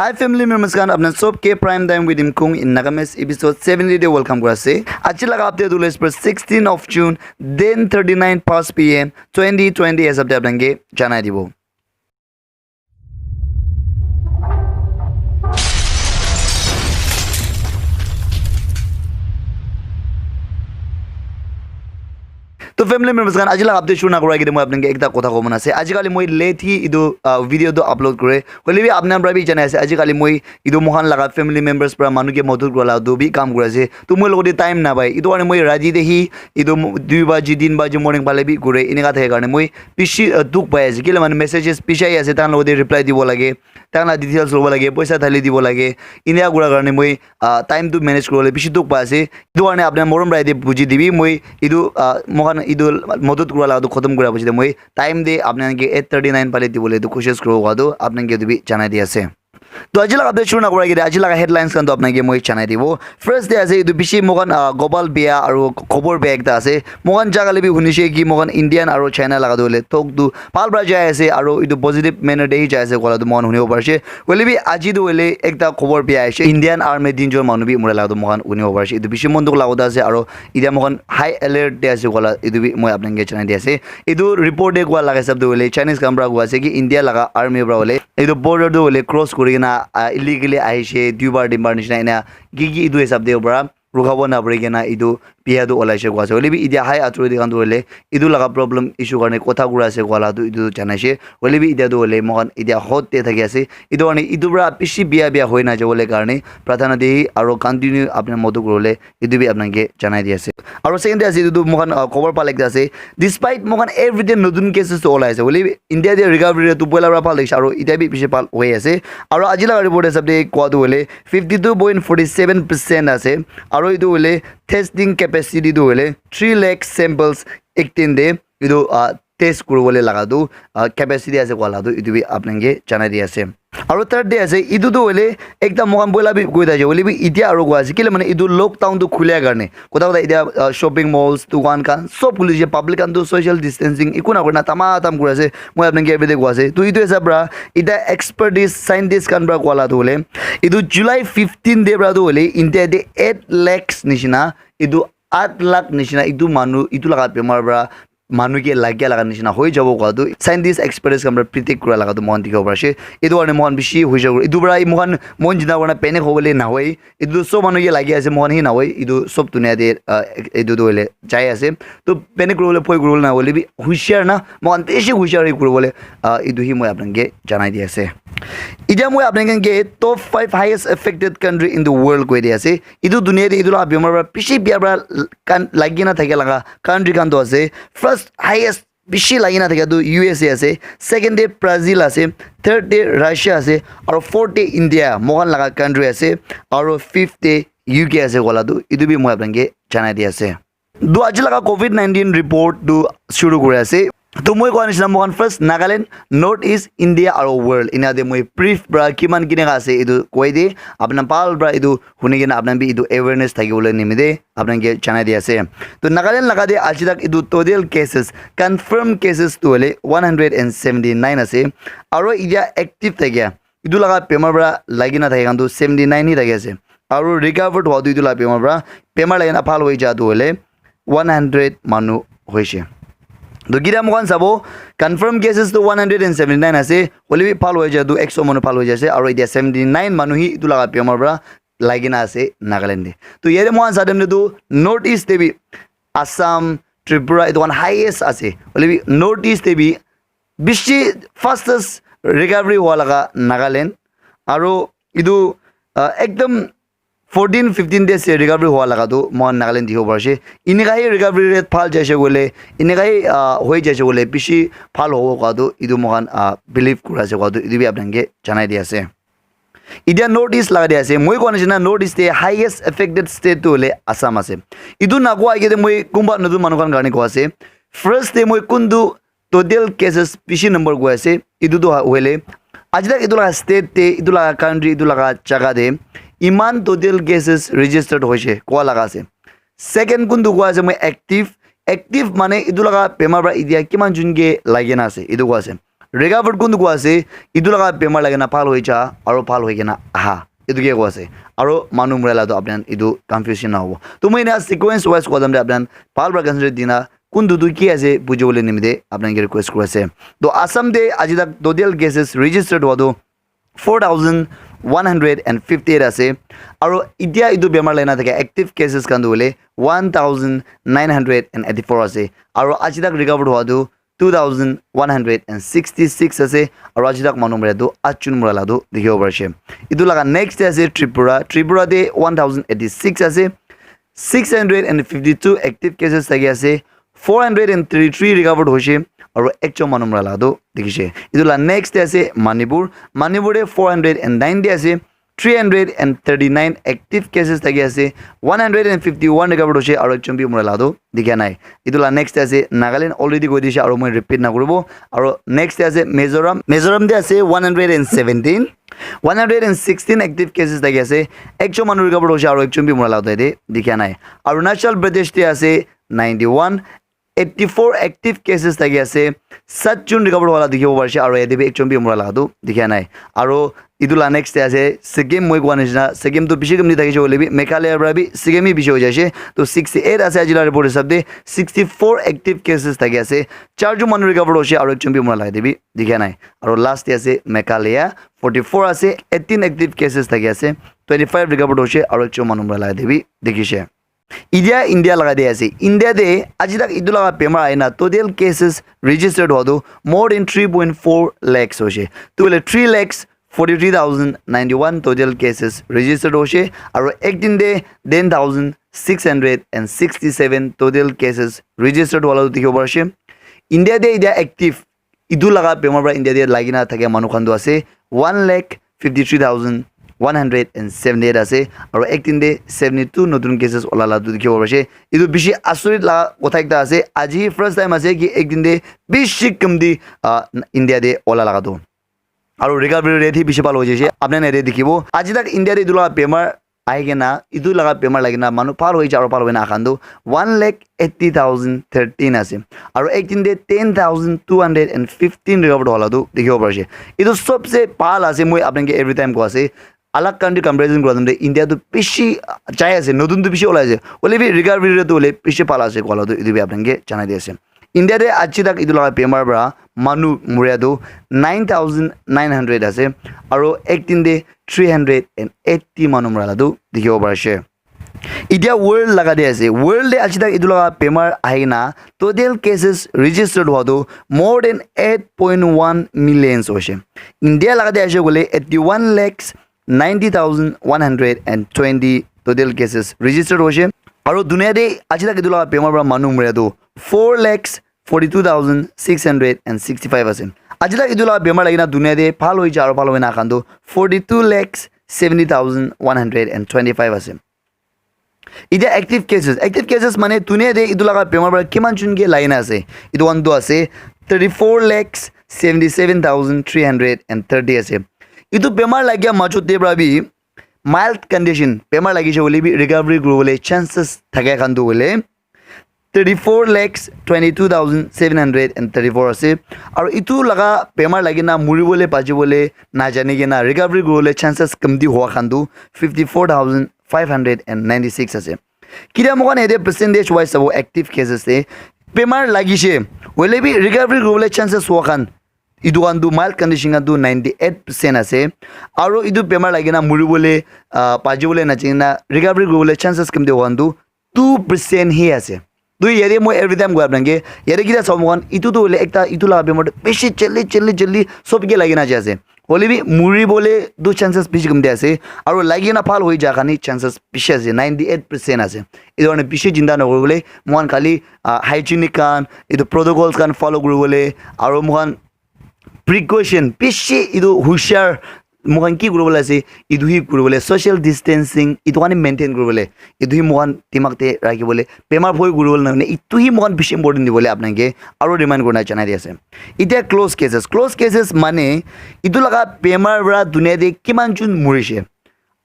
Hi family members kan apna sob ke prime time with imkung in nagames episode 70 de welcome kurase achi laga update dules per 16 of June then 39 past pm 2020 as update apnange janai dibo तो family members kan ajila update shuru na kora gide moi apnange ekta kotha komona ase ajikali moi late hi idu video do upload kore kole bi apna bra bi janai ase ajikali moi idu mohan laga family members pra manu ke modul kola do bi kam kore ase to moi logode time na bai idu ane moi raji de hi idu 2 baji 3 baji morning bale bi kore inega thake karone moi pishi duk pai ase kile man messages pishai ase tan logode reply dibo lage tan la details lobo lage paisa thali dibo lage inega gura karone moi time to manage korole pishi duk pai ase idu ane apna morom rai de buji dibi moi idu mohan idu modut kura la do khatam kura bujide moi time de apnange 8:39 pale dibole do कोशिश करो गादो apnange dibi janai di ase तो ajila update shuru na kora gide ajila headlines kan do apnage moi janai dibo first day ase idu bishi mogan global bia aru khobor be ekta ase mogan jagale bi hunise ki mogan indian aru china laga dole tok du pal bra jai ase aru idu positive manner de jai ase kola do mon hunibo parche wele bi aji do wele ekta khobor be ase indian army dinjor manu bi mura laga do mogan hunibo parche idu bishi mondok lagoda ase aru ida mogan high alert de ase kola idu bi moi apnage janai di ase idu report de kola laga sab do wele chinese kambra go ase ki india laga army bra wele idu border do wele cross kuri na illegally aise dubar dimbar nishna ina gigi idu hesab de obra rugabo na brigena idu pia do olaise ko ase olibi idia hai authority kan do le idu laga problem issue karne kotha gura ase kola do idu janaise olibi idia do le mohan idia hotte thaki ase idu ani idu bra pishi bia hoina jabole karne pradhana dehi aro continue apna modu korole idu bi apnage janai di ase aro second ase idu mohan cover pa like ase despite mohan everyday nodun cases to olaise olibi india de recovery rate to bola bra pa like aro idia bi pishi pal hoi ase aro ajila report ase de kwa do le 52.47% ase aro idu le testing capacity do wele 3 lakh samples 18 day idu test kurwole laga do capacity ase kola do idu bi apnange janai di ase aro third day ase idu do wele ekta mogan bola bi goida je wele bi idia aro go ase kile mane idu lockdown do khulya karne kotha idia shopping malls dukan kan sob khuli je public kan do social distancing ikuna korna tam kura ase moi apnange everyday go ase to idu esa bra ida expertise scientist kan bra kola do wele idu July 15 day bra do wele india de 8 lakhs nishina idu 8 lakh nishina idu manu idu laga bemar bra manu ke lagya laga nishina hoi jabo ko do scientist experts kamra predict kura laga do mon dikho parche idu ane mon bishi hoi jago idu bra mon jina wana panic hobole na hoi idu so manu ye lagya ase mon hi na hoi idu sob dunia de idu do le jai ase to panic role poi role na hole bi hushar na mon beshi hushar hi kurole idu hi moi apnange janai di ase ida moi apnange top 5 highest affected country in the world ko di ase idu dunia de idu la bemar bra pishi bia bra kan lagina thake laga country kan do ase first highest bishi lagina thake do USA ase second day Brazil ase third day Russia ase aro fourth day India mohan laga country ase aro fifth day UK ase kola do idu bi moi apnange janai di ase do ajila ka COVID-19 report do shuru kore ase to moi ko anishna mohan first Nagaland North East India aro world ina de moi brief bra kiman kine ga ase idu koi de apna pal bra idu hunigena apna bi idu awareness thagi bole nimide apna ge janai di ase to Nagaland laga de ajidak idu total cases confirmed cases to le 179 ase aro idia active thagya idu laga pemar bra lagina thagi gandu 79 hi thagi ase aro recovered hodu idu la pemar bra pemar lagina pal hoi ja do le 100 manu hoise do gira mogan sabo confirm cases to 179 ase holi bi pal hoi ja do 100 manu pal hoi jase aro idia 79 manu hi idu laga pemar bra lagina ase Nagaland de to yere mohan sadem ne do north east de bi Assam Tripura idu one highest ase holi bi north east de bi bishi fastest recovery hola laga Nagaland aro idu ekdam 14-15 days se recovery howa laga do mohan Nagaland diho parche inegai recovery rate phal jaise gole inegai hoi jaise gole bishi phal hobo ka do idu mohan believe kura se ka do idu bi apnange janai di ase idia north east laga di ase moi ko anjina north east the highest affected state to le Assam ase idu na go age de moi kumba nodu manukan garni ko ase first de moi kundu total cases bishi number go ase idu do hoile ajda idu laga state te idu laga country idu laga jaga de iman total cases registered hoise ko laga ase second kundu ko ase moi active mane idu laga pemar bra idia kiman junge lagena ase idu ko ase recovered কোনটো কোৱা আছে ইটো লগা বেমাৰ লাগে না ভাল হৈ যা আৰু ভাল হৈ কিনা আহা এটোকে কোৱা আছে আৰু মানুহ মৰালাটো আপোনান ইটো কনফিউজন নহব তো মই না সিকোয়েন্স ওয়াইজ কোৱা যাম আপোনান ভাল কনসিডাৰ দিনা কোনটো কি আছে বুজিবলৈ নিমিতে আপোনাক ৰিকুৱেষ্ট কৰিছে তো আসাম দে আজি তাক টোটাল কেसेस ৰেজিস্টাৰ্ড হোৱাটো 4158 আছে আৰু এতিয়া ইটো বেমাৰ লাইনা থাকে এক্টিভ কেसेस কান দুলে 1984 আছে আৰু আজি তাক ৰিকভাৰ্ড হোৱাটো 2166 আছে আৰু আজি তাক মানুহ মৰাটো 8 মৰালাটো দেখিব পাৰিছে ইটো লগা নেক্সট আছে ত্ৰিপুৰা দে 1086 আছে 652 এক্টিভ কেसेस থাকি আছে 433 ৰিকভাৰ্ড হৈছে আৰু একজন মানুহ মৰালাটো দেখিছে ইটো লা নেক্সট আছে মণিপুৰে 490 আছে 339 এক্টিভ কেसेस থাকি আছে 151 ৰিকভাৰ্ড হৈছে আৰু একজন বি মৰালাটো দেখা নাই ইটো লা নেক্সট আছে নাগালেণ্ড অলৰেডি কৈ দিছে আৰু মই ৰিপিট নকৰিব আৰু নেক্সট আছে মিজোৰাম দে আছে 116 এক্টিভ কেसेस থাকি আছে একজন মানুহ ৰিকভাৰ্ড হৈছে আৰু একজন বি মৰালাটো দেখা নাই অৰুণাচল প্ৰদেশ দে আছে 84 এক্টিভ কেसेस থাকি আছে 7 জন ৰিকভাৰ্ড হোৱা দেখিব পাৰিছে আৰু এদিবি একজন বি মৰালাটো দেখা নাই আৰু ইদুলা নেক্সট আছে সিকিম মই কোৱা নিচিনা সিকিমটো বেছি কম থাকিছে বলিবি মেঘালয়ৰ পৰা বি সিকিমই বেছি হৈ যাইছে তো 68 আছে আজিলা ৰিপৰ্ট হিচাপ দে 64 এক্টিভ কেसेस থাকি আছে 4 জন মানুহ ৰিকভাৰ্ড হৈছে আৰু একজন বি মৰালা দেবি দেখা নাই আৰু লাষ্ট আছে মেঘালয় 44 আছে 18 এক্টিভ কেसेस থাকি আছে 25 ৰিকভাৰ্ড হৈছে আৰু একজন মানুহ মৰালা দেবি দেখিছে ইন্ডিয়া লগা দিয়ে আছে ইন্ডিয়া দে আজি তাক ইটো লগা বেমাৰ আইনা টোটাল কেसेस ৰেজিস্টাৰ্ড হোৱাটো more than 3.4 lakhs হৈছে তো 3,43,091 total cases registered হৈছে আৰু একদিন দে 10,667 total cases registered হোৱাটো দেখিব পাৰিছে ইন্ডিয়া দে এতিয়া এক্টিভ ইটো লগা বেমাৰ পৰা ইন্ডিয়া দে লাগি না থাকে মানুহ খান্দু আছে 1,53,178 আছে আৰু একদিন দে 72 নতুন কেसेस ওলালাটো দেখিব পাৰিছে ইটো বেছি আচৰিত লগা কথা একটা আছে আজি ফাৰ্স্ট টাইম আছে কি একদিন দে বেছি কম দি ইন্ডিয়া দে ওলা লাগাটো আৰু ৰিকভাৰি ৰেট হি বেছি ভাল হৈ যাইছে আপোনানে ৰে দেখিব আজি তাক ইন্ডিয়া দে দুলা বেমাৰ আইগে না ইটো লগা বেমাৰ লাগি না মানুহ ভাল হৈ যায় আৰু ভাল হৈ না খান্দু 1,80,013 আছে আৰু একদিন দে 10,215 ৰিকভাৰ্ড হলাটো দেখিব পাৰিছে ইটো সবচে ভাল আছে মই আপোনাকে এভৰি টাইম কোৱা আছে আলাগ কাণ্ট্ৰি কম্পেৰিজন কৰা দে ইণ্ডিয়াটো বেছি চাই আছে নতুনটো বেছি ওলাইছে ওলিবি ৰিকভাৰি ৰেটটো ওলে বেছি ভাল আছে কোৱাটো ইটো আপোনাকে জনাই দি আছে ইণ্ডিয়াতে আজি তাক ইটো লগা বেমাৰ পৰা মানুহ মৰিয়াটো 9,900 আছে আৰু একদিন দে 380 মানুহ মৰালাটো দেখিব পাৰিছে এতিয়া ৱৰ্ল্ড লগা দি আছে ৱৰ্ল্ডে আজি তাক ইটো লগা বেমাৰ আহি না টোটেল কেसेस ৰেজিস্টাৰ্ড হোৱাটো more than 8.1 millions হৈছে ইণ্ডিয়া লগা দি আছে গ'লে 81,90,120 টোটেল কেसेस ৰেজিস্টাৰ্ড হৈছে আৰু দুনিয়াতে আজি তাক ইটো লগা বেমাৰ পৰা মানুহ মৰিয়াটো 4,42,665 আছে আজি তাক ইটো লগা বেমাৰ লাগি না দুনিয়াতে ভাল হৈ যায় আৰু ভাল হৈ না খান্দু 42,70,125 আছে ইটা এক্টিভ কেसेस মানে দুনিয়াতে ইটো লগা বেমাৰ পৰা কিমান জনকে লাইন আছে ইটো ওয়ানটো আছে 34,77,330 আছে ইটো বেমাৰ লাগিয়া মাজতে ভাবি মাইল্ড কন্ডিশন বেমাৰ লাগিছে বুলি ৰিকভাৰি কৰিবলৈ চান্সেস থাকে খান্দু বলে 34,22,734 আছে আৰু ইটো লগা বেমাৰ লাগি না মৰিবলৈ বাজিবলৈ নাজানি কিনা ৰিকভাৰি কৰিবলৈ চান্সেস কমতি হোৱা খান্দু 54,596 আছে কিৰা মগন এদে পাৰ্সেন্টেজ ওয়াইজ সব এক্টিভ কেसेस এ বেমাৰ লাগিছে ওলে বি ৰিকভাৰি কৰিবলৈ চান্সেস হোৱা খান ইটো কান্দু মাইল্ড কন্ডিশন কান্দু 98% আছে আৰু ইটো বেমাৰ লাগি না মৰিবলৈ বাজিবলৈ নাজানি না ৰিকভাৰি কৰিবলৈ চান্সেস কমতি হোৱা খান্দু 2% হি আছে দুই ইয়াৰে মই এভৰি টাইম গৈ আপোনাকে ইয়াৰে কিটা সমগন ইটোতো হলে একটা ইটো লাগা বেমাৰ বেছি জল্দি সবকে লাগি না আছে হলে বি মৰিবলৈ দু চান্সেস বেছি কম আছে আৰু লাগি না ভাল হৈ যায় খানি চান্সেস বেছি আছে 98% আছে এই ধৰণে বেছি চিন্তা নকৰিবলৈ মন খালি হাইজিনিক কান এইটো প্ৰটোকলছ কান ফলো কৰিবলৈ আৰু মন প্ৰিকশ্যন বেছি ইটো হুশিয়াৰ মোহন কি কৰিবলৈ আছে ইটো হি কৰিবলৈ সোশ্যাল ডিস্টেন্সিং ইটো কানে মেইনটেইন কৰিবলৈ ইটো হি মোহন দিমাগতে ৰাখিবলৈ বেমাৰ ভয় কৰিবলৈ মানে ইটো হি মোহন বেছি ইম্পৰ্টেণ্ট দিবলৈ আপোনাকে আৰু ৰিমাইণ্ড কৰা জনাই দি আছে এতিয়া ক্লোজ কেसेस মানে ইটো লগা বেমাৰ পৰা দুনিয়াতে কিমান জন মৰিছে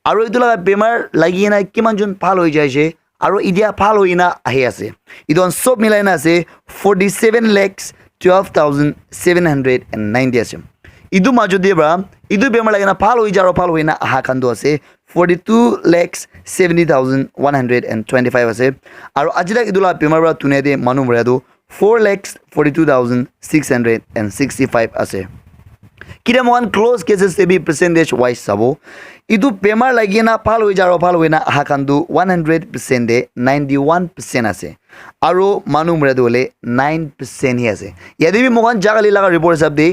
আৰু ইটো লগা বেমাৰ লাগি না কিমান জন ভাল হৈ যাইছে আৰু এতিয়া ভাল হৈ না আহি আছে ইটো সব মিলাই না আছে 12,790 আছে ইদু মাজদি বৰা ইদু বেমাৰ লাগেনা ভাল হৈ যাৰ ভাল হৈ না আহা খান্দু আছে 42,70,125 আছে আৰু আজিলা ইদুলা বেমাৰ বৰা তুনে দে মানুহ মৰাদু 4,42,665 আছে কিরা মহান ক্লোজ কেসেস তে বি পার্সেন্টেজ ওয়াইজ সাবো ইদু বেমার লাগিয়ে না ভাল হয়ে যার ভাল হয়ে না হাকান্দু 100% দে 91% আছে আৰু মানুহ মৰে দলে 9% হি আছে ইয়াদি বি মহান জাগালি লাগা রিপোর্ট হিসাব দে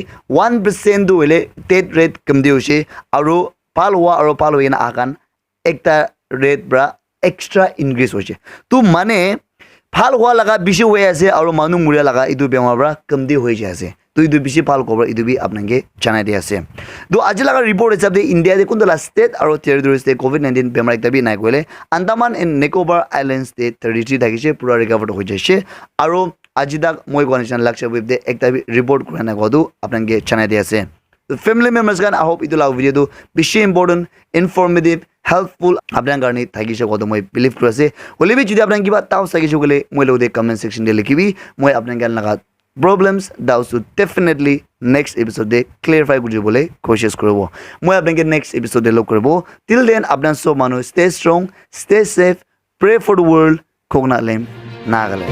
1% দু হলে টেট রেট কম দি হৈছে আৰু ভাল হোৱা আৰু ভাল হৈ না আকান একটা ৰেট ব্ৰা এক্সট্ৰা ইনক্ৰিজ হৈছে তো মানে ভাল হোৱা লাগা বেছি হৈ আছে আৰু মানুহ মৰে লাগা ইদু বেমাৰ ব্ৰা কম দি হৈ যায় আছে তো ইদু বেছি ভাল খবৰ ইদু বি আপোনাকে জানাই দি আছে তো আজি লাগা ৰিপোৰ্ট হিসাব দে ইন্ডিয়া দে কোনটা স্টেট আৰু টেৰিটৰিজ দে কোভিড-19 বেমাৰ একটা বি নাই কইলে আন্দামান এণ্ড নিকোবৰ আইল্যান্ডস দে 33 থাকিছে পুৰা ৰিকভাৰ্ড হৈ যাইছে আৰু আজি তাক মই কন্ডিশন লাগছে উইথ দে একটা বি ৰিপোৰ্ট কৰা না গদু আপোনাকে জানাই দি আছে তো ফ্যামিলি মেম্বার্স গান আই হোপ ইদু লাগ ভিডিও দু বেছি ইম্পর্টেন্ট ইনফরমেটিভ হেল্পফুল আপনার কারণে থাকিছে কত মই বিলিভ করে আছে হলে বি যদি আপনার কিবা তাও থাকিছে বলে মই লগতে কমেন্ট সেকশন দে লিখিবি মই আপনার গান লাগা problems doubts to definitely next episode de clarify kuri bole koshish koribo moi apnake next episode de log koribo till then apnan so manu stay strong stay safe pray for the world kogna lem nagale